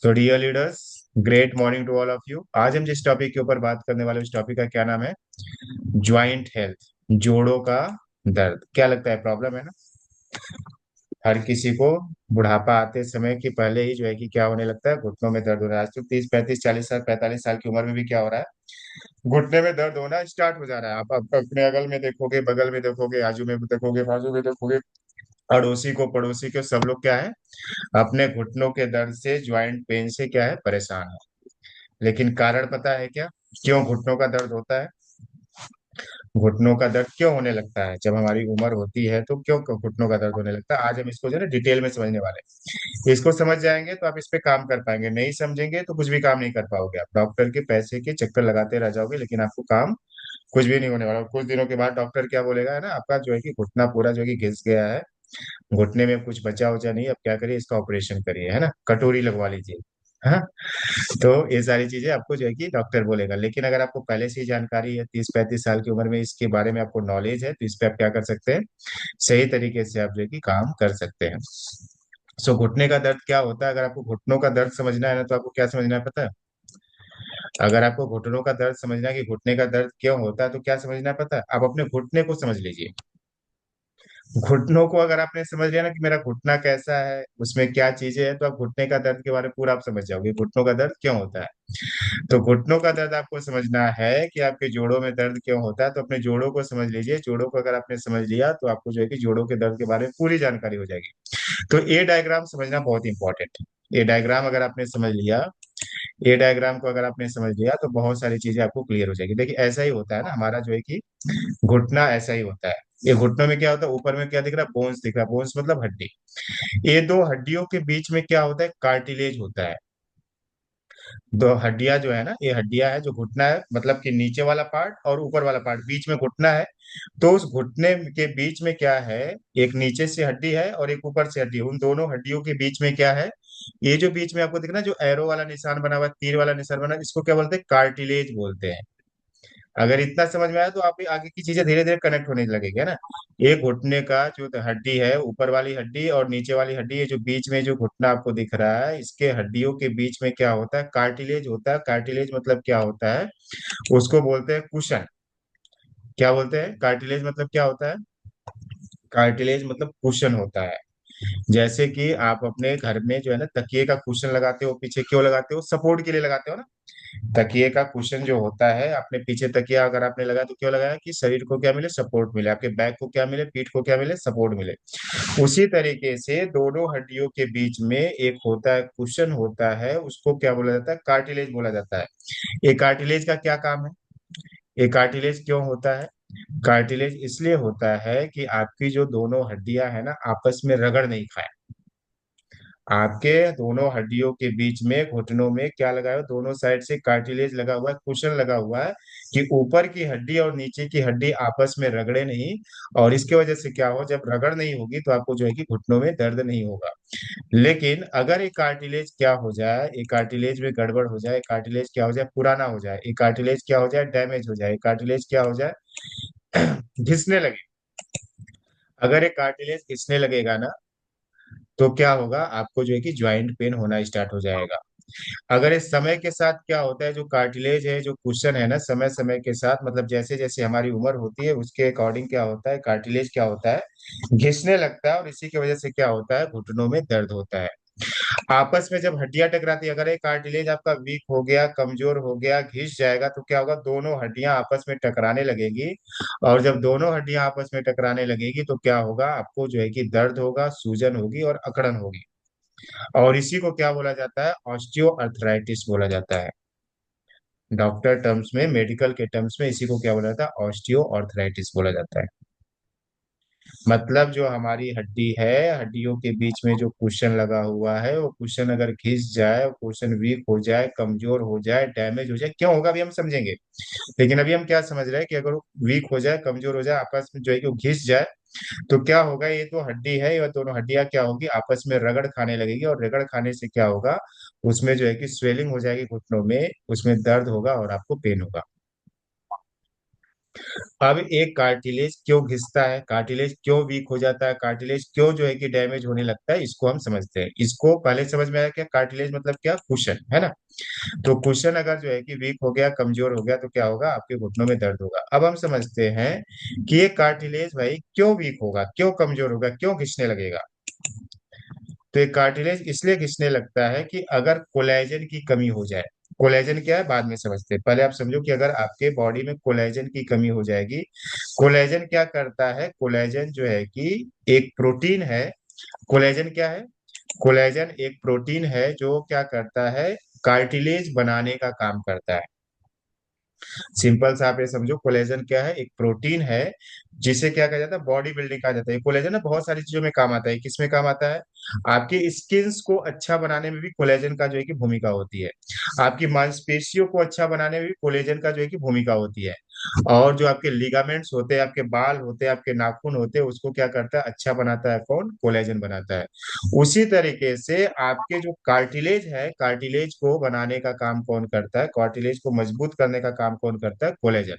तो dear leaders, great morning to all of you. आज हम जिस टॉपिक के ऊपर बात करने वाले हैं, उस टॉपिक का क्या नाम है? ज्वाइंट हेल्थ, जोड़ों का दर्द। क्या लगता है, प्रॉब्लम है ना? हर किसी को बुढ़ापा आते समय के पहले ही जो है कि क्या होने लगता है, घुटनों में दर्द हो रहा है। आज तो 30 35 40 साल 45 साल की उम्र में भी क्या हो रहा है, घुटने में दर्द होना स्टार्ट हो जा रहा है। आप अपने अगल में देखोगे, बगल में देखोगे, आजू में देखोगे, बाजू में देखोगे, अड़ोसी को पड़ोसी को, सब लोग क्या है, अपने घुटनों के दर्द से, ज्वाइंट पेन से क्या है, परेशान है। लेकिन कारण पता है क्या? क्यों घुटनों का दर्द होता है? घुटनों का दर्द क्यों होने लगता है जब हमारी उम्र होती है? तो क्यों घुटनों का दर्द होने लगता है, आज हम इसको जो है ना डिटेल में समझने वाले हैं। इसको समझ जाएंगे तो आप इस पे काम कर पाएंगे, नहीं समझेंगे तो कुछ भी काम नहीं कर पाओगे। आप डॉक्टर के पैसे के चक्कर लगाते रह जाओगे, लेकिन आपको काम कुछ भी नहीं होने वाला। और कुछ दिनों के बाद डॉक्टर क्या बोलेगा, है ना, आपका जो है कि घुटना पूरा जो है कि घिस गया है, घुटने में कुछ बचा उचा नहीं, अब क्या करिए, इसका ऑपरेशन करिए, है ना, कटोरी लगवा लीजिए। हाँ। तो ये सारी चीजें आपको जो है कि डॉक्टर बोलेगा। लेकिन अगर आपको पहले से ही जानकारी है, 30 35 साल की उम्र में इसके बारे में आपको नॉलेज है, तो इस पे आप क्या कर सकते हैं, सही तरीके से आप जो है कि काम कर सकते हैं। सो घुटने का दर्द क्या होता है? अगर आपको घुटनों का दर्द समझना है ना, तो आपको क्या समझना है पता है? अगर आपको घुटनों का दर्द समझना है कि घुटने का दर्द क्यों होता है, तो क्या समझना है पता है? आप अपने घुटने को समझ लीजिए। घुटनों को अगर आपने समझ लिया ना कि मेरा घुटना कैसा है, उसमें क्या चीजें हैं, तो आप घुटने का दर्द के बारे में पूरा आप समझ जाओगे, घुटनों का दर्द क्यों होता है। तो घुटनों का दर्द आपको समझना है कि आपके जोड़ों में दर्द क्यों होता है, तो अपने जोड़ों को समझ लीजिए। जोड़ों को अगर आपने समझ लिया, तो आपको जो है कि जोड़ों के दर्द के बारे में पूरी जानकारी हो जाएगी। तो ए डायग्राम समझना बहुत इंपॉर्टेंट है। ए डायग्राम अगर आपने समझ लिया, ए डायग्राम को अगर आपने समझ लिया, तो बहुत सारी चीजें आपको क्लियर हो जाएगी। देखिए, ऐसा ही होता है ना हमारा जो है कि घुटना ऐसा ही होता है। ये घुटनों में क्या होता है, ऊपर में क्या दिख रहा है, बोन्स दिख रहा है, बोन्स मतलब हड्डी। ये दो हड्डियों के बीच में क्या होता है, कार्टिलेज होता है। दो हड्डियां जो है ना, ये हड्डियां है, जो घुटना है मतलब कि नीचे वाला पार्ट और ऊपर वाला पार्ट, बीच में घुटना है। तो उस घुटने के बीच में क्या है, एक नीचे से हड्डी है और एक ऊपर से हड्डी है। उन दोनों हड्डियों के बीच में क्या है, ये जो बीच में आपको दिख रहा है, जो एरो वाला निशान बना हुआ है, तीर वाला निशान बना है, इसको क्या बोलते हैं, कार्टिलेज बोलते हैं। अगर इतना समझ में आया, तो आप आगे की चीजें धीरे धीरे कनेक्ट होने लगेगी, है ना। ये घुटने का जो हड्डी है, ऊपर वाली हड्डी और नीचे वाली हड्डी, ये जो बीच में जो घुटना आपको दिख रहा है, इसके हड्डियों के बीच में क्या होता है, कार्टिलेज होता है। कार्टिलेज मतलब क्या होता है, उसको बोलते हैं कुशन। क्या बोलते हैं, कार्टिलेज मतलब क्या होता है? कार्टिलेज मतलब कुशन होता है। जैसे कि आप अपने घर में जो है ना, तकिए का कुशन लगाते हो, पीछे क्यों लगाते हो, सपोर्ट के लिए लगाते हो ना। तकिए का कुशन जो होता है, अपने पीछे तकिया अगर आपने लगाया, तो क्यों लगाया, कि शरीर को क्या मिले, सपोर्ट मिले, आपके बैक को क्या मिले, पीठ को क्या मिले, सपोर्ट मिले। उसी तरीके से दोनों हड्डियों के बीच में एक होता है, कुशन होता है, उसको क्या बोला जाता है, कार्टिलेज बोला जाता है। ये कार्टिलेज का क्या काम है? ये कार्टिलेज क्यों होता है? कार्टिलेज इसलिए होता है कि आपकी जो दोनों हड्डियां है ना, आपस में रगड़ नहीं खाए। आपके दोनों हड्डियों के बीच में, घुटनों में क्या लगा है, दोनों साइड से कार्टिलेज लगा हुआ है, कुशन लगा हुआ है, कि ऊपर की हड्डी और नीचे की हड्डी आपस में रगड़े नहीं। और इसके वजह से क्या हो, जब रगड़ नहीं होगी, तो आपको जो है कि घुटनों में दर्द नहीं होगा। लेकिन अगर एक कार्टिलेज क्या हो जाए, एक कार्टिलेज में गड़बड़ हो जाए, कार्टिलेज क्या हो जाए, पुराना हो जाए, एक कार्टिलेज क्या हो जाए, डैमेज हो जाए, कार्टिलेज क्या हो जाए, घिसने लगे। अगर एक कार्टिलेज घिसने लगेगा ना, तो क्या होगा, आपको जो है कि ज्वाइंट पेन होना स्टार्ट हो जाएगा। अगर इस समय के साथ क्या होता है, जो कार्टिलेज है, जो कुशन है ना, समय समय के साथ, मतलब जैसे जैसे हमारी उम्र होती है, उसके अकॉर्डिंग क्या होता है, कार्टिलेज क्या होता है, घिसने लगता है। और इसी की वजह से क्या होता है, घुटनों में दर्द होता है। आपस में जब हड्डियां टकराती है, अगर एक कार्टिलेज आपका वीक हो गया, कमजोर हो गया, घिस जाएगा, तो क्या होगा, दोनों हड्डियां आपस में टकराने लगेगी। और जब दोनों हड्डियां आपस में टकराने लगेगी, तो क्या होगा, आपको जो है कि दर्द होगा, सूजन होगी और अकड़न होगी। और इसी को क्या बोला जाता है, ऑस्टियो अर्थराइटिस बोला जाता है। डॉक्टर टर्म्स में, मेडिकल के टर्म्स में इसी को क्या बोला जाता है, ऑस्टियो अर्थराइटिस बोला जाता है। मतलब जो हमारी हड्डी है, हड्डियों के बीच में जो कुशन लगा हुआ है, वो कुशन अगर घिस जाए, कुशन वीक हो जाए, कमजोर हो जाए, डैमेज हो जाए, क्यों होगा अभी हम समझेंगे। लेकिन अभी हम क्या समझ रहे हैं, कि अगर वो वीक हो जाए, कमजोर हो जाए, आपस में जो है कि वो घिस जाए, तो क्या होगा, ये तो हड्डी है, ये दोनों हड्डियां क्या होगी, आपस में रगड़ खाने लगेगी। और रगड़ खाने से क्या होगा, उसमें जो है कि स्वेलिंग हो जाएगी घुटनों में, उसमें दर्द होगा और आपको पेन होगा। अब एक कार्टिलेज क्यों घिसता है, कार्टिलेज क्यों वीक हो जाता है, कार्टिलेज क्यों जो है कि डैमेज होने लगता है, इसको हम समझते हैं। इसको पहले समझ में आया क्या, कार्टिलेज मतलब क्या, कुशन है ना। तो कुशन अगर जो है कि वीक हो गया, कमजोर हो गया, तो क्या होगा, आपके घुटनों में दर्द होगा। अब हम समझते हैं कि ये कार्टिलेज भाई क्यों वीक होगा, क्यों कमजोर होगा, क्यों घिसने लगेगा। तो ये कार्टिलेज इसलिए घिसने लगता है कि अगर कोलेजन की कमी हो जाए। कोलेजन क्या है बाद में समझते हैं, पहले आप समझो कि अगर आपके बॉडी में कोलेजन की कमी हो जाएगी। कोलेजन क्या करता है, कोलेजन जो है कि एक प्रोटीन है। कोलेजन क्या है, कोलेजन एक प्रोटीन है जो क्या करता है, कार्टिलेज बनाने का काम करता है। सिंपल सा आप ये समझो, कोलेजन क्या है, एक प्रोटीन है जिसे क्या कहा जाता है, बॉडी बिल्डिंग कहा जाता है। कोलेजन ना बहुत सारी चीजों में काम आता है, किसमें काम आता है, आपकी स्किन्स को अच्छा बनाने में भी कोलेजन का जो है कि भूमिका होती है। आपकी मांसपेशियों को अच्छा बनाने में भी कोलेजन का जो है कि भूमिका होती है। और जो आपके लिगामेंट्स होते हैं, आपके बाल होते हैं, आपके नाखून होते हैं, उसको क्या करता है, अच्छा बनाता है कौन, कोलेजन बनाता है। उसी तरीके से आपके जो कार्टिलेज है, कार्टिलेज को बनाने का काम कौन करता है, कार्टिलेज को मजबूत करने का काम कौन करता है, कोलेजन।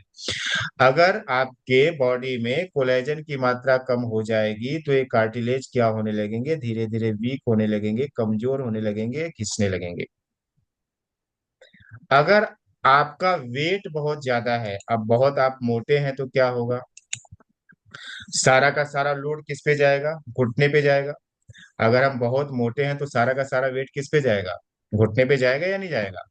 अगर आपके बॉडी में कोलेजन की मात्रा कम हो जाएगी तो ये कार्टिलेज क्या होने लगेंगे, धीरे धीरे वीक होने लगेंगे, कमजोर होने लगेंगे, घिसने लगेंगे। अगर आपका वेट बहुत ज्यादा है, अब बहुत आप मोटे हैं, तो क्या होगा, सारा का सारा लोड किस पे जाएगा, घुटने पे जाएगा। अगर हम बहुत मोटे हैं तो सारा का सारा वेट किस पे जाएगा, घुटने पे जाएगा या नहीं जाएगा।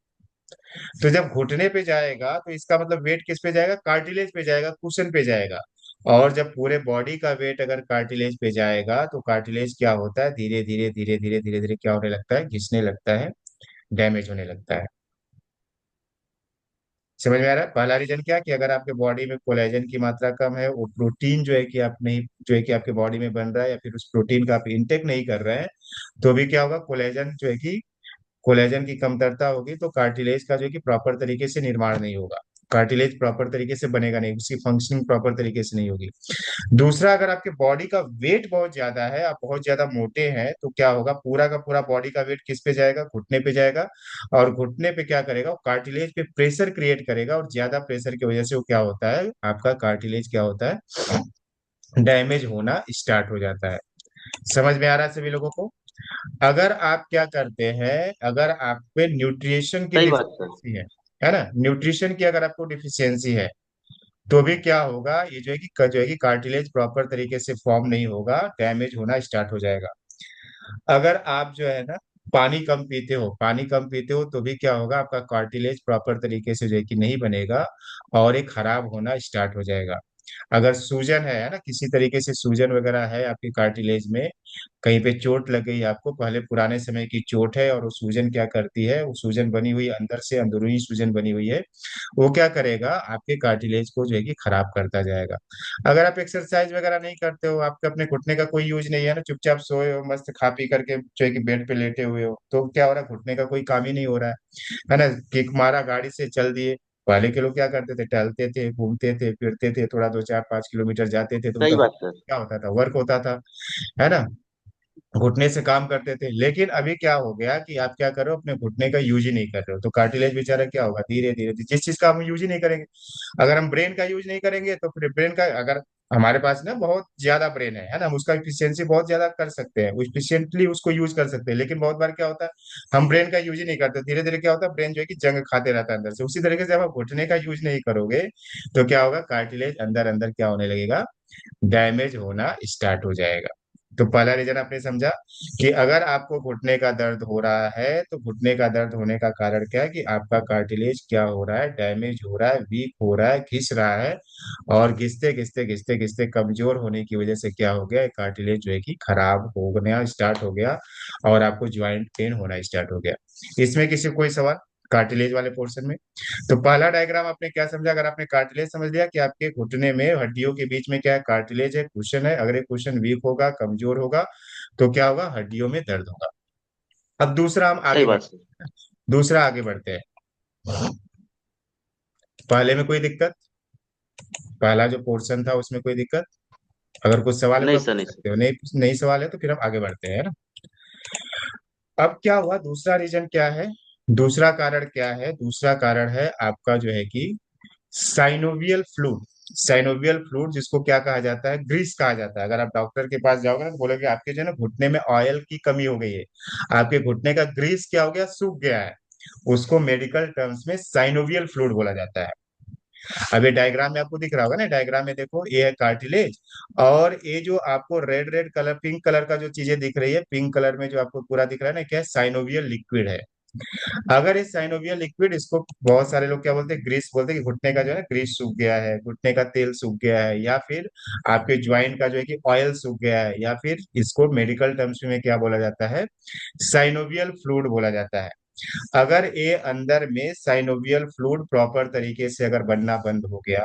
तो जब घुटने पे जाएगा तो इसका मतलब वेट किस पे जाएगा, कार्टिलेज पे जाएगा, कुशन पे जाएगा। और जब पूरे बॉडी का वेट अगर कार्टिलेज पे जाएगा तो कार्टिलेज क्या होता है, धीरे धीरे धीरे धीरे धीरे धीरे क्या होने लगता है, घिसने लगता है, डैमेज होने लगता है। समझ में आ रहा है, पहला रीजन क्या कि अगर आपके बॉडी में कोलेजन की मात्रा कम है, वो प्रोटीन जो है कि आप नहीं, जो है कि आपके बॉडी में बन रहा है, या फिर उस प्रोटीन का आप इंटेक नहीं कर रहे हैं, तो भी क्या होगा, कोलेजन जो है कि कोलेजन की कमतरता होगी, तो कार्टिलेज का जो है कि प्रॉपर तरीके से निर्माण नहीं होगा। कार्टिलेज प्रॉपर तरीके से बनेगा नहीं, उसकी फंक्शनिंग प्रॉपर तरीके से नहीं होगी। दूसरा, अगर आपके बॉडी का वेट बहुत ज्यादा है, आप बहुत ज्यादा मोटे हैं, तो क्या होगा, पूरा का पूरा बॉडी का वेट किस पे जाएगा, घुटने पे जाएगा। और घुटने पे क्या करेगा, वो कार्टिलेज पे प्रेशर क्रिएट करेगा, और ज्यादा प्रेशर की वजह से वो क्या होता है, आपका कार्टिलेज क्या होता है, डैमेज होना स्टार्ट हो जाता है। समझ में आ रहा है सभी लोगों को। अगर आप क्या करते हैं, अगर आप पे न्यूट्रिशन की सही बात सर। डिफिशियंसी है ना, न्यूट्रिशन की अगर आपको डिफिशियंसी है, तो भी क्या होगा, ये जो है कि जो है कि कार्टिलेज प्रॉपर तरीके से फॉर्म नहीं होगा, डैमेज होना स्टार्ट हो जाएगा। अगर आप जो है ना पानी कम पीते हो, पानी कम पीते हो, तो भी क्या होगा, आपका कार्टिलेज प्रॉपर तरीके से जो है कि नहीं बनेगा, और ये खराब होना स्टार्ट हो जाएगा। अगर सूजन है ना, किसी तरीके से सूजन वगैरह है आपकी कार्टिलेज में, कहीं पे चोट लग गई आपको, पहले पुराने समय की चोट है, और वो सूजन क्या करती है, वो सूजन बनी हुई अंदर से, अंदरूनी सूजन बनी हुई है, वो क्या करेगा, आपके कार्टिलेज को जो है कि खराब करता जाएगा। अगर आप एक्सरसाइज वगैरह नहीं करते हो, आपके अपने घुटने का कोई यूज नहीं है ना, चुपचाप सोए हो, मस्त खा पी करके जो है कि बेड पे लेटे हुए हो, तो क्या हो रहा है, घुटने का कोई काम ही नहीं हो रहा है ना। किक मारा, गाड़ी से चल दिए। पहले के लोग क्या करते थे, टहलते थे, घूमते थे, फिरते थे, थोड़ा 2 4 5 किलोमीटर जाते थे, तो सही उनका बात सर। क्या होता था, वर्क होता था, है ना, घुटने से काम करते थे। लेकिन अभी क्या हो गया कि आप क्या करो, अपने घुटने का यूज ही नहीं कर रहे हो, तो कार्टिलेज बेचारा क्या होगा, धीरे धीरे जिस चीज का हम यूज ही नहीं करेंगे। अगर हम ब्रेन का यूज नहीं करेंगे, तो फिर ब्रेन का, अगर हमारे पास ना बहुत ज्यादा ब्रेन है ना, हम उसका इफिशियंसी बहुत ज्यादा कर सकते हैं, इफिशियंटली उसको यूज कर सकते हैं, लेकिन बहुत बार क्या होता है, हम ब्रेन का यूज ही नहीं करते, धीरे धीरे क्या होता है, ब्रेन जो है कि जंग खाते रहता है अंदर से। उसी तरीके से जब आप घुटने का यूज नहीं करोगे, तो क्या होगा, कार्टिलेज अंदर अंदर क्या होने लगेगा, डैमेज होना स्टार्ट हो जाएगा। तो पहला रीजन आपने समझा कि अगर आपको घुटने का दर्द हो रहा है, तो घुटने का दर्द होने का कारण क्या है, कि आपका कार्टिलेज क्या हो रहा है, डैमेज हो रहा है, वीक हो रहा है, घिस रहा है। और घिसते घिसते घिसते घिसते कमजोर होने की वजह से क्या हो गया, कार्टिलेज जो है कि खराब होना स्टार्ट हो गया, और आपको ज्वाइंट पेन होना स्टार्ट हो गया। इसमें किसी को कोई सवाल, कार्टिलेज वाले पोर्शन में। तो पहला डायग्राम आपने क्या समझा, अगर आपने कार्टिलेज समझ लिया कि आपके घुटने में हड्डियों के बीच में क्या है, कार्टिलेज है, कुशन है, अगर ये कुशन वीक होगा, कमजोर होगा, तो क्या होगा, हड्डियों में दर्द होगा। अब दूसरा हम सही आगे बात बढ़ते सर। हैं, दूसरा आगे बढ़ते हैं। पहले में कोई दिक्कत, पहला जो पोर्शन था उसमें कोई दिक्कत, अगर कुछ सवाल है तो नहीं आप सर, पूछ नहीं सर। सकते हो, नहीं नहीं सवाल है तो फिर हम आगे बढ़ते हैं, है ना। अब क्या हुआ, दूसरा रीजन क्या है, दूसरा कारण क्या है, दूसरा कारण है आपका जो है कि साइनोवियल फ्लूइड। साइनोवियल फ्लूइड जिसको क्या कहा जाता है, ग्रीस कहा जाता है। अगर आप डॉक्टर के पास जाओगे ना तो बोलोगे आपके जो है ना घुटने में ऑयल की कमी हो गई है, आपके घुटने का ग्रीस क्या हो गया, सूख गया है, उसको मेडिकल टर्म्स में साइनोवियल फ्लूइड बोला जाता है। अब ये डायग्राम में आपको दिख रहा होगा ना, डायग्राम में देखो ये है कार्टिलेज, और ये जो आपको red red colour, pink colour का जो चीजें दिख रही है, पिंक कलर में जो आपको पूरा दिख रहा है ना, क्या है, साइनोवियल लिक्विड है। अगर इस साइनोवियल लिक्विड, इसको बहुत सारे लोग क्या बोलते हैं, ग्रीस बोलते हैं, कि घुटने का जो है ग्रीस सूख गया है, घुटने का तेल सूख गया है, या फिर आपके ज्वाइंट का जो है कि ऑयल सूख गया है, या फिर इसको मेडिकल टर्म्स में क्या बोला जाता है, साइनोवियल फ्लूइड बोला जाता है। अगर ये अंदर में साइनोवियल फ्लूइड प्रॉपर तरीके से अगर बनना बंद हो गया,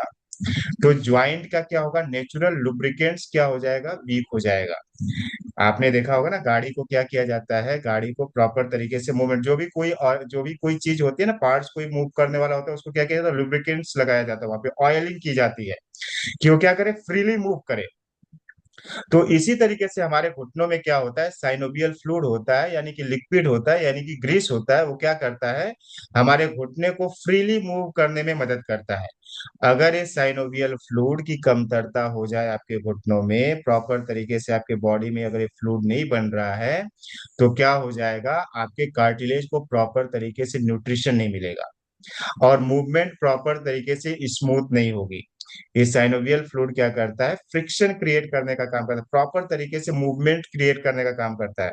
तो ज्वाइंट का क्या होगा, नेचुरल लुब्रिकेंट्स क्या हो जाएगा, वीक हो जाएगा। आपने देखा होगा ना, गाड़ी को क्या किया जाता है, गाड़ी को प्रॉपर तरीके से मूवमेंट, जो भी कोई और जो भी कोई चीज होती है ना, पार्ट्स कोई मूव करने वाला होता है, उसको क्या किया जाता है, लुब्रिकेंट्स लगाया जाता है, वहां पे ऑयलिंग की जाती है कि वो क्या करे, फ्रीली मूव करे। तो इसी तरीके से हमारे घुटनों में क्या होता है, साइनोवियल फ्लूइड होता है, यानी कि लिक्विड होता है, यानी कि ग्रीस होता है, वो क्या करता है, हमारे घुटने को फ्रीली मूव करने में मदद करता है। अगर इस साइनोवियल फ्लूइड की कमतरता हो जाए आपके घुटनों में, प्रॉपर तरीके से आपके बॉडी में अगर ये फ्लूइड नहीं बन रहा है, तो क्या हो जाएगा, आपके कार्टिलेज को प्रॉपर तरीके से न्यूट्रिशन नहीं मिलेगा, और मूवमेंट प्रॉपर तरीके से स्मूथ नहीं होगी। ये साइनोवियल फ्लूइड क्या करता है, फ्रिक्शन क्रिएट करने का काम करता है, प्रॉपर तरीके से मूवमेंट क्रिएट करने का काम करता है।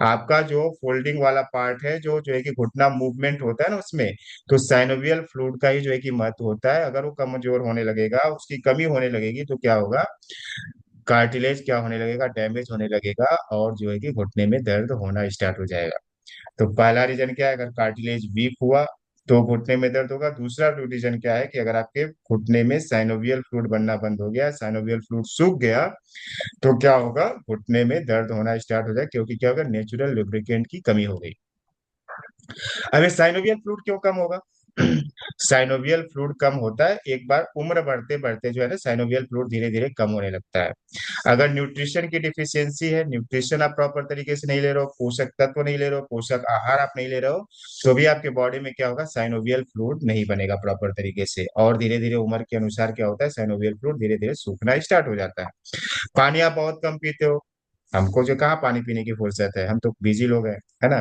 आपका जो फोल्डिंग वाला पार्ट है, जो जो है कि घुटना मूवमेंट होता है ना उसमें, तो साइनोवियल फ्लूइड का ही जो है कि महत्व होता है। अगर वो कमजोर होने लगेगा, उसकी कमी होने लगेगी, तो क्या होगा, कार्टिलेज क्या होने लगेगा, डैमेज होने लगेगा, और जो है कि घुटने में दर्द होना स्टार्ट हो जाएगा। तो पहला रीजन क्या है, अगर कार्टिलेज वीक हुआ तो घुटने में दर्द होगा। दूसरा रीजन क्या है, कि अगर आपके घुटने में साइनोवियल फ्लूइड बनना बंद हो गया, साइनोवियल फ्लूइड सूख गया, तो क्या होगा, घुटने में दर्द होना स्टार्ट हो जाए, क्योंकि क्या होगा, नेचुरल लुब्रिकेंट की कमी हो गई। अब ये साइनोवियल फ्लूइड क्यों कम होगा, साइनोवियल फ्लूइड कम होता है एक बार उम्र बढ़ते बढ़ते, जो है ना, साइनोवियल फ्लूइड धीरे धीरे कम होने लगता है। अगर न्यूट्रिशन की डिफिशियंसी है, न्यूट्रिशन आप प्रॉपर तरीके से नहीं ले रहे हो, पोषक तत्व नहीं ले रहे हो, पोषक आहार आप नहीं ले रहे हो, तो भी आपके बॉडी में क्या होगा, साइनोवियल फ्लूइड नहीं बनेगा प्रॉपर तरीके से, और धीरे धीरे उम्र के अनुसार क्या होता है, साइनोवियल फ्लूइड धीरे धीरे सूखना स्टार्ट हो जाता है। पानी आप बहुत कम पीते हो, हमको जो कहाँ पानी पीने की फुर्सत है, हम तो बिजी लोग हैं, है ना।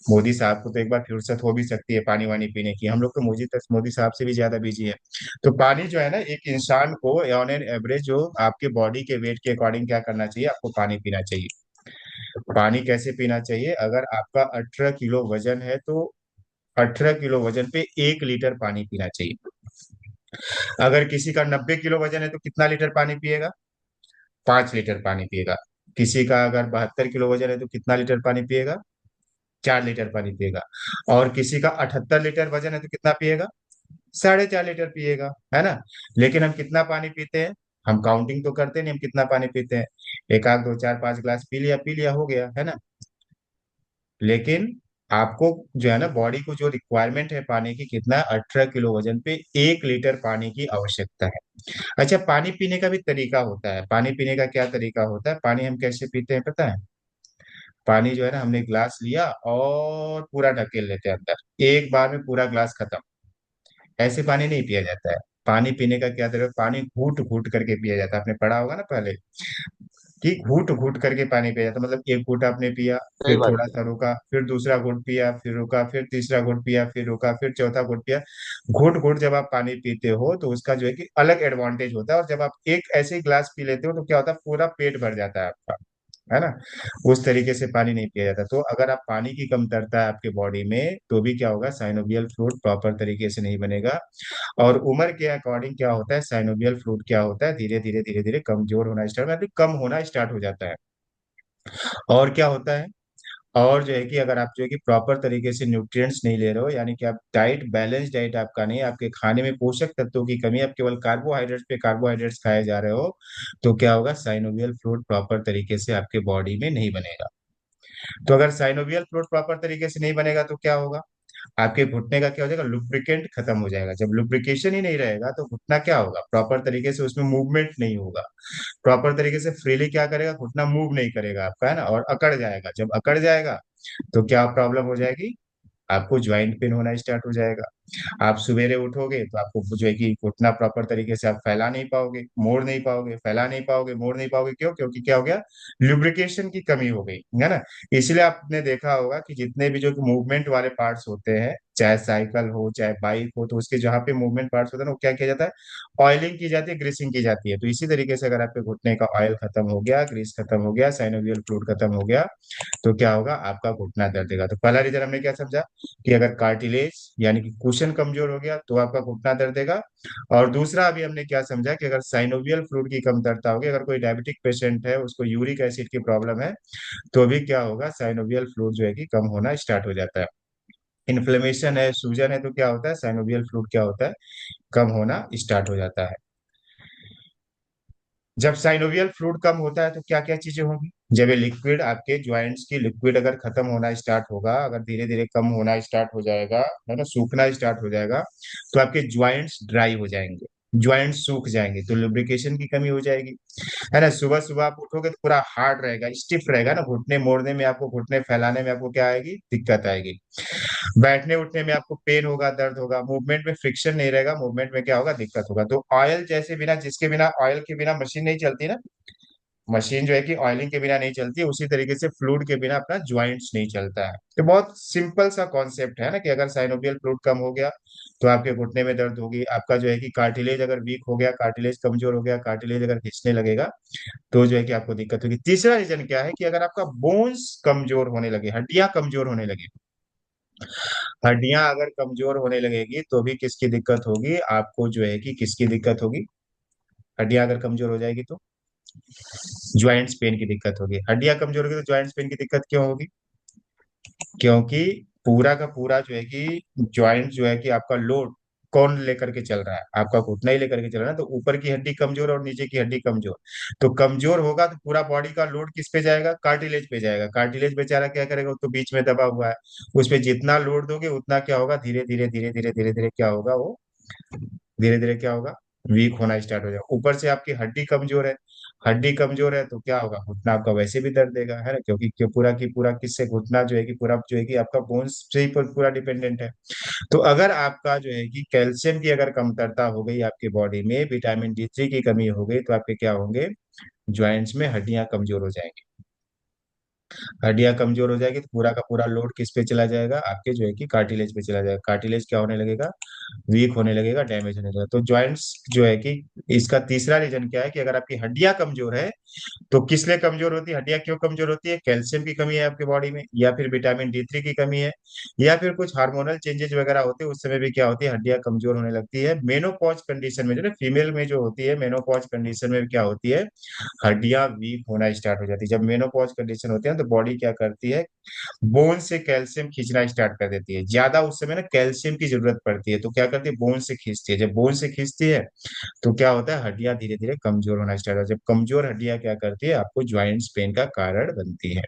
मोदी साहब को तो एक बार फुर्सत हो भी सकती है पानी वानी पीने की, हम लोग तो मोदी साहब से भी ज्यादा बिजी है। तो पानी जो है ना, एक इंसान को ऑन एन एवरेज जो आपके बॉडी के वेट के अकॉर्डिंग क्या करना चाहिए, आपको पानी पीना चाहिए। पानी कैसे पीना चाहिए, अगर आपका 18 किलो वजन है, तो 18 किलो वजन पे 1 लीटर पानी पीना चाहिए। अगर किसी का 90 किलो वजन है, तो कितना लीटर पानी पिएगा, 5 लीटर पानी पिएगा। किसी का अगर 72 किलो वजन है, तो कितना लीटर पानी पिएगा, 4 लीटर पानी पिएगा। और किसी का 78 लीटर वजन है, तो कितना पिएगा, 4.5 लीटर पिएगा, है ना। लेकिन हम कितना पानी पीते हैं, हम काउंटिंग तो करते नहीं, हम कितना पानी पीते हैं, एक आध दो चार पांच गिलास पी लिया हो गया, है ना। लेकिन आपको जो है ना, बॉडी को जो रिक्वायरमेंट है पानी की, कितना है, 18 किलो वजन पे 1 लीटर पानी की आवश्यकता है। अच्छा, पानी पीने का भी तरीका होता है, पानी पीने का क्या तरीका होता है, पानी हम कैसे पीते हैं पता है। पानी जो है ना, हमने गिलास लिया और पूरा ढकेल लेते हैं अंदर, एक बार में पूरा गिलास खत्म। ऐसे पानी नहीं पिया जाता है। पानी पीने का क्या तरीका, पानी घूट घूट करके पिया जाता है, आपने पढ़ा होगा ना पहले, कि घूट घूट करके पानी पिया जाता है। मतलब एक घूट आपने पिया, सही फिर बात थोड़ा है। सा रुका, फिर दूसरा घूट पिया, फिर रुका, फिर तीसरा घूट पिया, फिर रुका, फिर चौथा घूट पिया। घूट घूट जब आप पानी पीते हो, तो उसका जो है कि अलग एडवांटेज होता है, और जब आप एक ऐसे ही ग्लास पी लेते हो, तो क्या होता है, पूरा पेट भर जाता है आपका, है ना। उस तरीके से पानी नहीं पिया जाता। तो अगर आप पानी की कमतरता है आपके बॉडी में, तो भी क्या होगा, साइनोवियल फ्लूइड प्रॉपर तरीके से नहीं बनेगा। और उम्र के अकॉर्डिंग क्या होता है, साइनोवियल फ्लूइड क्या होता है, धीरे धीरे कमजोर होना स्टार्ट, मतलब कम होना स्टार्ट हो जाता है। और क्या होता है, और जो है कि अगर आप जो है कि प्रॉपर तरीके से न्यूट्रिएंट्स नहीं ले रहे हो, यानी कि आप डाइट, बैलेंस डाइट आपका नहीं है, आपके खाने में पोषक तत्वों की कमी, आप केवल कार्बोहाइड्रेट्स पे कार्बोहाइड्रेट्स खाए जा रहे हो, तो क्या होगा, साइनोवियल फ्लूइड प्रॉपर तरीके से आपके बॉडी में नहीं बनेगा। तो अगर साइनोवियल फ्लूइड प्रॉपर तरीके से नहीं बनेगा, तो क्या होगा, आपके घुटने का क्या हो जाएगा, लुब्रिकेंट खत्म हो जाएगा। जब लुब्रिकेशन ही नहीं रहेगा, तो घुटना क्या होगा, प्रॉपर तरीके से उसमें मूवमेंट नहीं होगा, प्रॉपर तरीके से फ्रीली क्या करेगा, घुटना मूव नहीं करेगा आपका, है ना, और अकड़ जाएगा। जब अकड़ जाएगा, तो क्या प्रॉब्लम हो जाएगी, आपको ज्वाइंट पेन होना स्टार्ट हो जाएगा। आप सवेरे उठोगे तो आपको जो है कि घुटना प्रॉपर तरीके से आप फैला नहीं पाओगे, मोड़ नहीं पाओगे, फैला नहीं पाओगे, मोड़ नहीं पाओगे। क्यों? क्योंकि क्या हो गया, लुब्रिकेशन की कमी हो गई है ना। इसलिए आपने देखा होगा कि जितने भी जो मूवमेंट वाले पार्ट्स होते हैं, चाहे साइकिल हो चाहे बाइक हो, तो उसके जहाँ पे मूवमेंट पार्ट्स होते हैं ना, वो क्या किया जाता है, ऑयलिंग की जाती है, ग्रीसिंग की जाती है। तो इसी तरीके से अगर आपके घुटने का ऑयल खत्म हो गया, ग्रीस खत्म हो गया, साइनोवियल फ्लूइड खत्म हो गया, तो क्या होगा, आपका घुटना दर्द देगा। तो पहला रीजन हमने क्या समझा, कि अगर कार्टिलेज यानी कि कुशन कमजोर हो गया तो आपका घुटना दर्द देगा। और दूसरा अभी हमने क्या समझा, कि अगर साइनोवियल फ्लूइड की कमतरता होगी, अगर कोई डायबिटिक पेशेंट है, उसको यूरिक एसिड की प्रॉब्लम है, तो भी क्या होगा, साइनोवियल फ्लूइड जो है कि कम होना स्टार्ट हो जाता है। इन्फ्लेमेशन है, सूजन है, तो क्या होता है, साइनोवियल फ्लूइड क्या होता है, कम होना स्टार्ट हो जाता है। जब साइनोवियल फ्लूइड कम होता है तो क्या क्या चीजें होंगी, जब ये लिक्विड आपके ज्वाइंट्स की लिक्विड अगर खत्म होना स्टार्ट होगा, अगर धीरे धीरे कम होना स्टार्ट हो जाएगा, है ना, सूखना स्टार्ट हो जाएगा, तो आपके ज्वाइंट्स ड्राई हो जाएंगे, ज्वाइंट्स सूख जाएंगे, तो लुब्रिकेशन की कमी हो जाएगी, है ना। सुबह सुबह आप उठोगे तो पूरा हार्ड रहेगा, स्टिफ रहेगा ना, घुटने मोड़ने में आपको, घुटने फैलाने में आपको क्या आएगी, दिक्कत आएगी। बैठने उठने में आपको पेन होगा, दर्द होगा, मूवमेंट में फ्रिक्शन नहीं रहेगा, मूवमेंट में क्या होगा, दिक्कत होगा। तो ऑयल जैसे बिना, जिसके बिना, ऑयल के बिना मशीन नहीं चलती ना, मशीन जो है कि ऑयलिंग के बिना नहीं चलती, उसी तरीके से फ्लूइड के बिना अपना ज्वाइंट्स नहीं चलता है। तो बहुत सिंपल सा कॉन्सेप्ट है ना, कि अगर साइनोवियल फ्लूइड कम हो गया तो आपके घुटने में दर्द होगी, आपका जो है कि कार्टिलेज अगर वीक हो गया, कार्टिलेज कमजोर हो गया, कार्टिलेज अगर खिंचने लगेगा, तो जो है कि आपको दिक्कत होगी। तीसरा रीजन क्या है, कि अगर आपका बोन्स कमजोर होने लगे, हड्डियां कमजोर होने लगे, हड्डियां अगर कमजोर होने लगेगी तो भी किसकी दिक्कत होगी, आपको जो है कि किसकी दिक्कत होगी, हड्डियां अगर कमजोर हो जाएगी तो ज्वाइंट्स पेन की दिक्कत होगी। हड्डियां कमजोर होगी तो ज्वाइंट्स पेन की दिक्कत क्यों होगी, क्योंकि पूरा का पूरा जो है कि ज्वाइंट जो है कि आपका लोड कौन लेकर के चल रहा है, आपका घुटना ही लेकर के चल रहा है। तो ऊपर की हड्डी कमजोर और नीचे की हड्डी कमजोर, तो कमजोर होगा तो पूरा बॉडी का लोड किस पे जाएगा, कार्टिलेज पे जाएगा। कार्टिलेज बेचारा क्या करेगा, वो तो बीच में दबा हुआ है, उस पे जितना लोड दोगे उतना क्या होगा, धीरे धीरे धीरे धीरे धीरे धीरे क्या होगा, वो धीरे धीरे क्या होगा, वीक होना स्टार्ट हो जाएगा। ऊपर से आपकी हड्डी कमजोर है, हड्डी कमजोर है तो क्या होगा, घुटना आपका वैसे भी दर्द देगा, है ना, क्योंकि पूरा की पूरा किससे, घुटना जो है कि पूरा जो है कि आपका बोन्स से ही पूरा डिपेंडेंट है। तो अगर आपका जो है कि कैल्शियम की अगर कमतरता हो गई आपकी बॉडी में, विटामिन D3 की कमी हो गई, तो आपके क्या होंगे, ज्वाइंट्स में हड्डियां कमजोर हो जाएंगी। हड्डियां कमजोर हो जाएगी तो पूरा का पूरा लोड किस पे चला जाएगा, आपके जो है कि कार्टिलेज पे चला जाएगा। कार्टिलेज क्या होने लगेगा, वीक होने लगेगा, डैमेज होने लगेगा। तो ज्वाइंट्स जो है कि, इसका तीसरा रीजन क्या है, कि अगर आपकी हड्डियां कमजोर है, तो किस लिए कमजोर होती है, हड्डियां क्यों कमजोर होती है, कैल्शियम की कमी है आपकी बॉडी में, या फिर विटामिन D3 की कमी है, या फिर कुछ हार्मोनल चेंजेस वगैरह होते हैं, उस समय भी क्या होती है, हड्डियां कमजोर होने लगती है। मेनोपॉज कंडीशन में, जो ना फीमेल में जो होती है, मेनोपॉज कंडीशन में क्या होती है, हड्डियां वीक होना स्टार्ट हो जाती है। जब मेनोपॉज कंडीशन होती है तो बॉडी क्या करती है, बोन से कैल्शियम खींचना स्टार्ट कर देती है, ज्यादा उस समय ना कैल्शियम की जरूरत पड़ती है, तो क्या करती है, बोन से खींचती है। जब बोन से खींचती है तो क्या होता है, हड्डियां धीरे धीरे कमजोर होना स्टार्ट होता है। जब कमजोर हड्डियां क्या करती है, आपको ज्वाइंट्स पेन का कारण बनती है।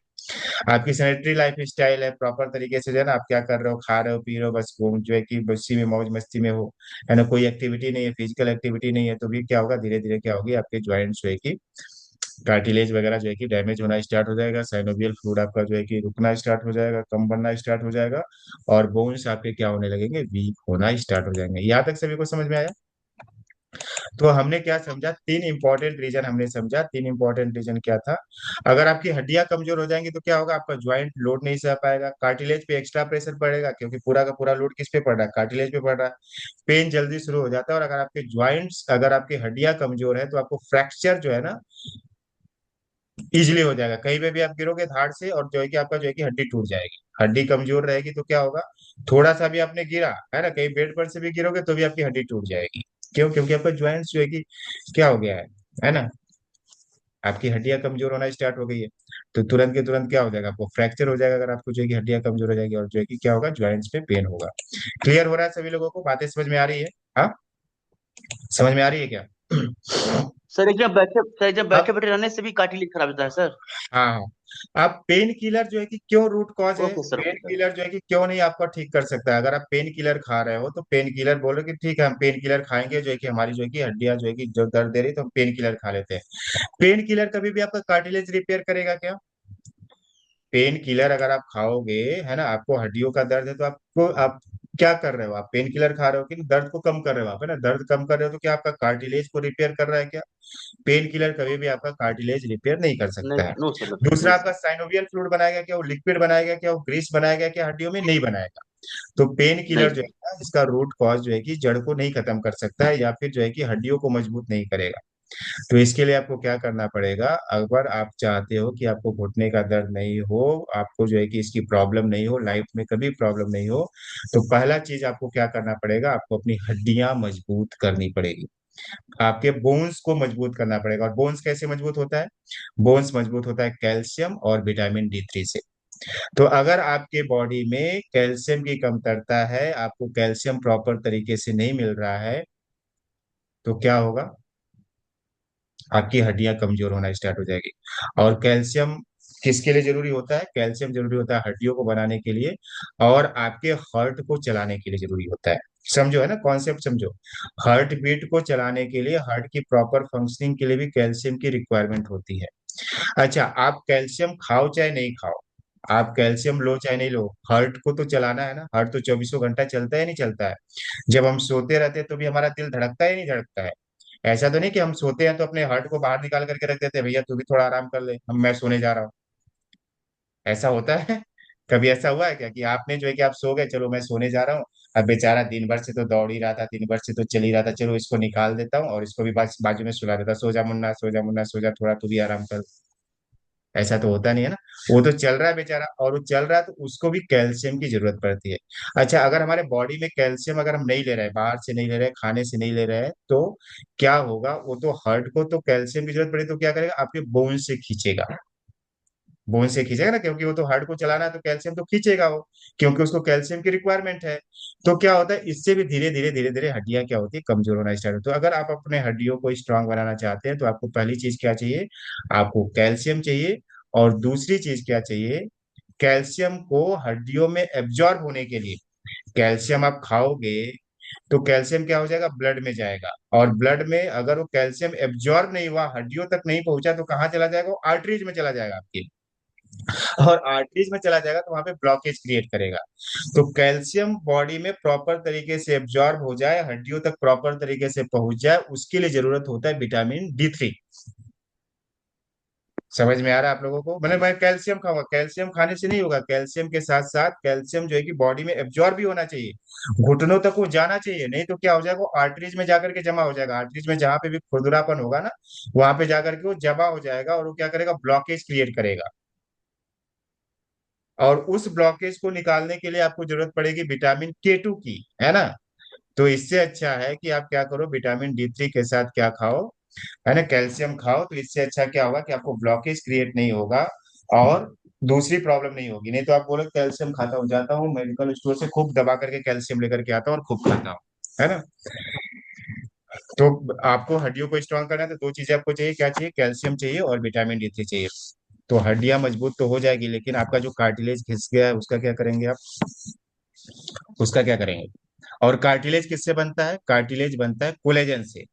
आपकी सैनिटरी लाइफ स्टाइल है, प्रॉपर तरीके से जो है ना, आप क्या कर रहे हो, खा रहे हो, पी रहे हो, बस घूम जो है कि बस्ती में मौज मस्ती में हो, है ना, कोई एक्टिविटी नहीं है, फिजिकल एक्टिविटी नहीं है, तो भी क्या होगा, धीरे धीरे क्या होगी, आपके ज्वाइंट्स जो है कि कार्टिलेज वगैरह जो है कि डैमेज होना स्टार्ट हो जाएगा, साइनोवियल फ्लूइड आपका जो है कि रुकना स्टार्ट हो जाएगा, कम बनना स्टार्ट हो जाएगा, और बोन्स आपके क्या होने लगेंगे, वीक होना स्टार्ट हो जाएंगे। यहाँ तक सभी को समझ में आया। तो हमने क्या समझा, तीन इंपॉर्टेंट रीजन हमने समझा। तीन इंपॉर्टेंट रीजन क्या था, अगर आपकी हड्डियां कमजोर हो जाएंगी तो क्या होगा, आपका ज्वाइंट लोड नहीं सह पाएगा, कार्टिलेज पे एक्स्ट्रा प्रेशर पड़ेगा, क्योंकि पूरा का पूरा लोड किस पे पड़ रहा है, कार्टिलेज पे पड़ रहा है, पेन जल्दी शुरू हो जाता है। और अगर आपके ज्वाइंट्स, अगर आपकी हड्डियां कमजोर है, तो आपको फ्रैक्चर जो है ना, इजिली हो जाएगा, कहीं पे भी आप गिरोगे धाड़ से, और जो है कि आपका जो है कि हड्डी टूट जाएगी। हड्डी कमजोर रहेगी तो क्या होगा, थोड़ा सा भी आपने गिरा, है ना, कहीं बेड पर से भी गिरोगे तो भी आपकी हड्डी टूट जाएगी। क्यों? क्योंकि आपका ज्वाइंट्स जो है कि क्या हो गया है ना, आपकी हड्डियां कमजोर होना स्टार्ट हो गई है। तो तुरंत के तुरंत क्या हो जाएगा, आपको फ्रैक्चर हो जाएगा, अगर आपको जो है कि हड्डियां कमजोर हो जाएगी, और जो है कि क्या होगा, ज्वाइंट्स पे पेन होगा। क्लियर हो रहा है सभी लोगों को, बातें समझ में आ रही है? हाँ, समझ में आ रही है क्या? सर जब अब बैठे बैठे रहने से भी कार्टिलेज खराब होता है सर। हाँ हाँ, आप पेन किलर जो है कि क्यों, रूट कॉज है, okay sir, pen okay sir. Killer जो है कि क्यों नहीं आपको ठीक कर सकता है। अगर आप पेन किलर खा रहे हो तो पेन किलर बोलो कि ठीक है, हम पेन किलर खाएंगे, जो है कि हमारी जो है कि हड्डियां जो है कि जो दर्द दे रही है, तो हम पेन किलर खा लेते हैं। पेन किलर कभी भी आपका कार्टिलेज रिपेयर करेगा क्या? पेन किलर अगर आप खाओगे, है ना, आपको हड्डियों का दर्द है तो आपको, आप क्या कर रहे हो आप, पेन किलर खा रहे हो कि नहीं? दर्द को कम कर रहे हो आप, है ना? दर्द कम कर रहे हो तो क्या आपका कार्टिलेज को रिपेयर कर रहा है क्या? पेन किलर कभी भी आपका कार्टिलेज रिपेयर नहीं कर सकता नहीं, है। नो सर, दूसरा, नो आपका सर। साइनोवियल फ्लूइड बनाएगा क्या? वो लिक्विड बनाएगा क्या? वो ग्रीस बनाएगा क्या? हड्डियों में नहीं बनाएगा। तो पेन नहीं किलर जो है सर। ना, इसका रूट कॉज जो है कि जड़ को नहीं खत्म कर सकता है, या फिर जो है कि हड्डियों को मजबूत नहीं करेगा। तो इसके लिए आपको क्या करना पड़ेगा, अगर आप चाहते हो कि आपको घुटने का दर्द नहीं हो, आपको जो है कि इसकी प्रॉब्लम नहीं हो, लाइफ में कभी प्रॉब्लम नहीं हो, तो पहला चीज आपको क्या करना पड़ेगा, आपको अपनी हड्डियां मजबूत करनी पड़ेगी। आपके बोन्स को मजबूत करना पड़ेगा। और बोन्स कैसे मजबूत होता है? बोन्स मजबूत होता है कैल्शियम और विटामिन D3 से। तो अगर आपके बॉडी में कैल्शियम की कमतरता है, आपको कैल्शियम प्रॉपर तरीके से नहीं मिल रहा है, तो क्या होगा, आपकी हड्डियां कमजोर होना स्टार्ट हो जाएगी। और कैल्शियम किसके लिए जरूरी होता है? कैल्शियम जरूरी होता है हड्डियों को बनाने के लिए, और आपके हार्ट को चलाने के लिए जरूरी होता है। समझो, है ना, कॉन्सेप्ट समझो। हार्ट बीट को चलाने के लिए, हार्ट की प्रॉपर फंक्शनिंग के लिए भी कैल्शियम की रिक्वायरमेंट होती है। अच्छा, आप कैल्शियम खाओ चाहे नहीं खाओ, आप कैल्शियम लो चाहे नहीं लो, हार्ट को तो चलाना है ना। हार्ट तो चौबीसों घंटा चलता है नहीं चलता है? जब हम सोते रहते हैं तो भी हमारा दिल धड़कता है नहीं धड़कता है? ऐसा तो नहीं कि हम सोते हैं तो अपने हार्ट को बाहर निकाल करके रख देते हैं, भैया तू भी थोड़ा आराम कर ले, हम मैं सोने जा रहा हूँ। ऐसा होता है? कभी ऐसा हुआ है क्या कि आपने जो है कि आप सो गए, चलो मैं सोने जा रहा हूँ, अब बेचारा दिन भर से तो दौड़ ही रहा था, दिन भर से तो चल ही रहा था, चलो इसको निकाल देता हूँ और इसको भी बस बाजू में सुला देता, सो जा मुन्ना, सो जा मुन्ना, सो जा, थोड़ा तू भी आराम कर। ऐसा तो होता नहीं है ना। वो तो चल रहा है बेचारा, और वो चल रहा है तो उसको भी कैल्शियम की जरूरत पड़ती है। अच्छा, अगर हमारे बॉडी में कैल्शियम अगर हम नहीं ले रहे हैं, बाहर से नहीं ले रहे हैं, खाने से नहीं ले रहे हैं, तो क्या होगा, वो तो हार्ट को तो कैल्शियम की जरूरत पड़ेगी, तो क्या करेगा, आपके बोन से खींचेगा। बोन से खींचेगा ना, क्योंकि वो तो हार्ट को चलाना है तो कैल्शियम तो खींचेगा वो, क्योंकि उसको कैल्शियम की रिक्वायरमेंट है। तो क्या होता है, इससे भी धीरे धीरे धीरे धीरे हड्डियां क्या होती है, कमजोर होना स्टार्ट होती है। तो अगर आप अपने हड्डियों को स्ट्रांग बनाना चाहते हैं तो आपको पहली चीज क्या चाहिए, आपको कैल्शियम चाहिए। और दूसरी चीज क्या चाहिए, कैल्शियम को हड्डियों में एब्जॉर्ब होने के लिए, कैल्शियम आप खाओगे तो कैल्शियम क्या हो जाएगा, ब्लड में जाएगा। और ब्लड में अगर वो कैल्शियम एब्जॉर्ब नहीं हुआ, हड्डियों तक नहीं पहुंचा, तो कहाँ चला जाएगा, वो आर्टरीज में चला जाएगा आपके। और आर्टरीज में चला जाएगा तो वहां पे ब्लॉकेज क्रिएट करेगा। तो कैल्शियम बॉडी में प्रॉपर तरीके से एब्जॉर्ब हो जाए, हड्डियों तक प्रॉपर तरीके से पहुंच जाए, उसके लिए जरूरत होता है विटामिन D3। समझ में आ रहा है आप लोगों को? मैंने मैं कैल्शियम खाऊंगा, कैल्शियम खाने से नहीं होगा, कैल्शियम के साथ साथ कैल्शियम जो है कि बॉडी में एब्जॉर्ब भी होना चाहिए, घुटनों तक वो जाना चाहिए, नहीं तो क्या हो जाएगा, वो आर्टरीज में जाकर के जमा हो जाएगा। आर्टरीज में जहां पे भी खुरदुरापन होगा ना, वहां पे जाकर के वो जमा हो जाएगा, और वो क्या करेगा, ब्लॉकेज क्रिएट करेगा। और उस ब्लॉकेज को निकालने के लिए आपको जरूरत पड़ेगी विटामिन K2 की, है ना? तो इससे अच्छा है कि आप क्या करो, विटामिन D3 के साथ क्या खाओ, है ना, कैल्शियम खाओ। तो इससे अच्छा क्या होगा कि आपको ब्लॉकेज क्रिएट नहीं होगा, और दूसरी प्रॉब्लम नहीं होगी। नहीं तो आप बोलो कैल्शियम खाता हूँ, जाता हूँ मेडिकल स्टोर से खूब दबा करके कैल्शियम लेकर के आता हूँ और खूब खाता हूँ, है ना? तो आपको हड्डियों को स्ट्रांग करना है तो दो चीजें आपको चाहिए, क्या चाहिए, कैल्शियम चाहिए और विटामिन D3 चाहिए। तो हड्डियां मजबूत तो हो जाएगी, लेकिन आपका जो कार्टिलेज घिस गया है उसका क्या करेंगे आप, उसका क्या करेंगे? और कार्टिलेज किससे बनता है? कार्टिलेज बनता है कोलेजन से।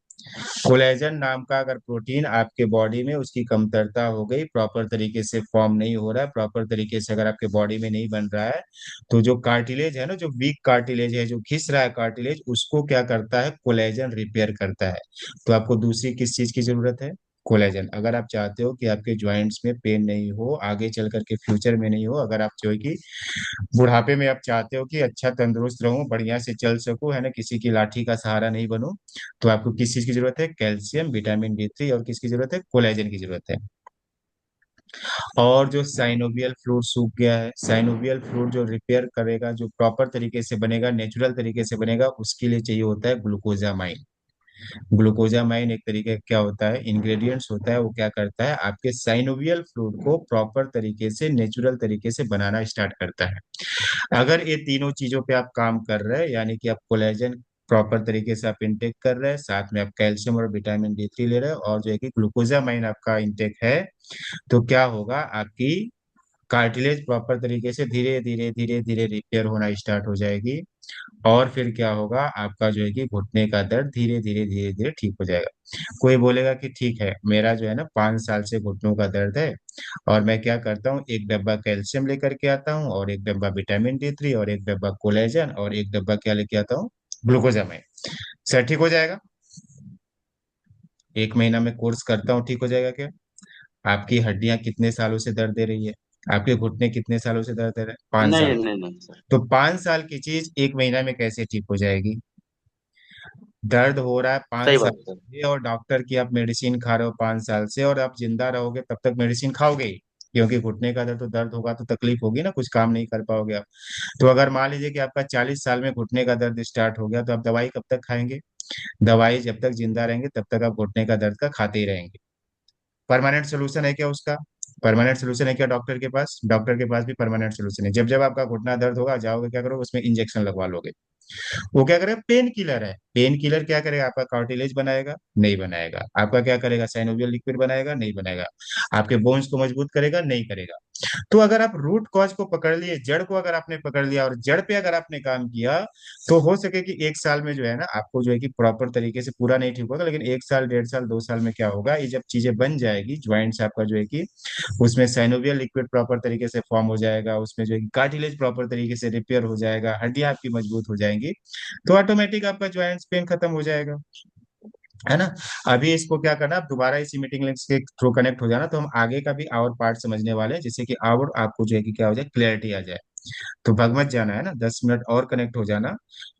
कोलेजन नाम का अगर प्रोटीन आपके बॉडी में उसकी कमतरता हो गई, प्रॉपर तरीके से फॉर्म नहीं हो रहा है, प्रॉपर तरीके से अगर आपके बॉडी में नहीं बन रहा है, तो जो कार्टिलेज है ना, जो वीक कार्टिलेज है, जो घिस रहा है कार्टिलेज, उसको क्या करता है, कोलेजन रिपेयर करता है। तो आपको दूसरी किस चीज की जरूरत है? कोलेजन। अगर आप चाहते हो कि आपके ज्वाइंट्स में पेन नहीं हो, आगे चल करके फ्यूचर में नहीं हो, अगर आप जो है कि बुढ़ापे में आप चाहते हो कि अच्छा तंदुरुस्त रहूं, बढ़िया से चल सकूं, है ना, किसी की लाठी का सहारा नहीं बनूं, तो आपको किस चीज की जरूरत है, कैल्शियम, विटामिन D3, और किसकी जरूरत है, कोलेजन की जरूरत है। और जो साइनोवियल फ्लूइड सूख गया है, साइनोवियल फ्लूइड जो रिपेयर करेगा, जो प्रॉपर तरीके से बनेगा, नेचुरल तरीके से बनेगा, उसके लिए चाहिए होता है ग्लूकोजामाइन। ग्लूकोजामाइन एक तरीके का क्या होता है, इंग्रेडिएंट्स होता है, वो क्या करता है, आपके साइनोवियल फ्लूइड को प्रॉपर तरीके से, नेचुरल तरीके से बनाना स्टार्ट करता है। अगर ये तीनों चीजों पे आप काम कर रहे हैं, यानी कि आप कोलेजन प्रॉपर तरीके से आप इंटेक कर रहे हैं, साथ में आप कैल्शियम और विटामिन D3 ले रहे हैं, और जो है कि ग्लूकोजामाइन आपका इंटेक है, तो क्या होगा, आपकी कार्टिलेज प्रॉपर तरीके से धीरे धीरे धीरे धीरे रिपेयर होना स्टार्ट हो जाएगी। और फिर क्या होगा, आपका जो है कि घुटने का दर्द धीरे धीरे धीरे धीरे ठीक हो जाएगा। कोई बोलेगा कि ठीक है, मेरा जो है ना 5 साल से घुटनों का दर्द है, और मैं क्या करता हूँ, एक डब्बा कैल्शियम लेकर के आता हूँ, और एक डब्बा विटामिन D3, और एक डब्बा कोलेजन, और एक डब्बा क्या लेके आता हूँ, ग्लूकोजामाइन। सर ठीक हो जाएगा? 1 महीना में कोर्स करता हूँ, ठीक हो जाएगा क्या? आपकी हड्डियां कितने सालों से दर्द दे रही है? आपके घुटने कितने सालों से दर्द दे रहे हैं? 5 साल। नहीं नहीं नहीं सर। तो 5 साल की चीज 1 महीना में कैसे ठीक हो जाएगी? दर्द हो रहा है पांच सही साल बात सर। से, और डॉक्टर की आप मेडिसिन खा रहे हो 5 साल से, और आप जिंदा रहोगे तब तक मेडिसिन खाओगे ही। क्योंकि घुटने का दर्द, तो दर्द होगा तो तकलीफ होगी ना, कुछ काम नहीं कर पाओगे आप। तो अगर मान लीजिए कि आपका 40 साल में घुटने का दर्द स्टार्ट हो गया, तो आप दवाई कब तक खाएंगे? दवाई जब तक जिंदा रहेंगे तब तक आप घुटने का दर्द का खाते ही रहेंगे। परमानेंट सोल्यूशन है क्या उसका? परमानेंट सोल्यूशन है क्या डॉक्टर के पास? डॉक्टर के पास भी परमानेंट सोल्यूशन है। जब जब आपका घुटना दर्द होगा, जाओगे क्या करोगे, उसमें इंजेक्शन लगवा लोगे। वो क्या करेगा, पेन किलर है। पेन किलर क्या करेगा, आपका कार्टिलेज बनाएगा? नहीं बनाएगा। आपका क्या करेगा, साइनोवियल लिक्विड बनाएगा? नहीं बनाएगा। आपके बोन्स को मजबूत करेगा? नहीं करेगा। तो अगर आप रूट कॉज को पकड़ लिए, जड़ को अगर आपने पकड़ लिया और जड़ पे अगर आपने काम किया, तो हो सके कि 1 साल में जो है ना, आपको जो है कि प्रॉपर तरीके से पूरा नहीं ठीक होगा, लेकिन 1 साल, 1.5 साल, 2 साल में क्या होगा, ये जब चीजें बन जाएगी ज्वाइंट्स आपका जो है कि उसमें साइनोवियल लिक्विड प्रॉपर तरीके से फॉर्म हो जाएगा, उसमें जो है कि कार्टिलेज प्रॉपर तरीके से रिपेयर हो जाएगा, हड्डियां आपकी मजबूत हो जाएंगी, तो ऑटोमेटिक आपका ज्वाइंट्स पेन खत्म हो जाएगा। है ना? अभी इसको क्या करना, आप दोबारा इसी मीटिंग लिंक्स के थ्रू कनेक्ट हो जाना, तो हम आगे का भी और पार्ट समझने वाले हैं, जिससे कि और आपको जो है कि क्या हो जाए, क्लैरिटी आ जाए। तो भग मत जाना, है ना, 10 मिनट और कनेक्ट हो जाना।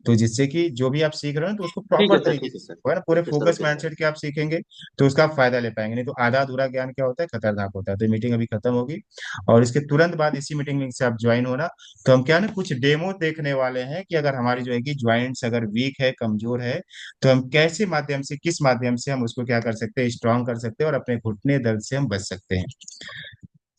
तो जिससे कि जो भी आप सीख रहे हो ना, तो उसको ठीक प्रॉपर है सर, तरीके ठीक है से सर। सीखो, है ना, पूरे okay sir, focus okay sir. Mindset के आप सीखेंगे, तो उसका आप फायदा ले पाएंगे। नहीं तो आधा अधूरा ज्ञान क्या होता है, खतरनाक होता है। तो मीटिंग अभी खत्म होगी, और इसके तुरंत बाद इसी मीटिंग लिंक से आप ज्वाइन होना। तो हम क्या ना, कुछ डेमो देखने वाले हैं कि अगर हमारी जो है कि ज्वाइंट्स अगर वीक है, कमजोर है, तो हम कैसे माध्यम से, किस माध्यम से हम उसको क्या कर सकते हैं, स्ट्रांग कर सकते हैं, और अपने घुटने दर्द से हम बच सकते हैं।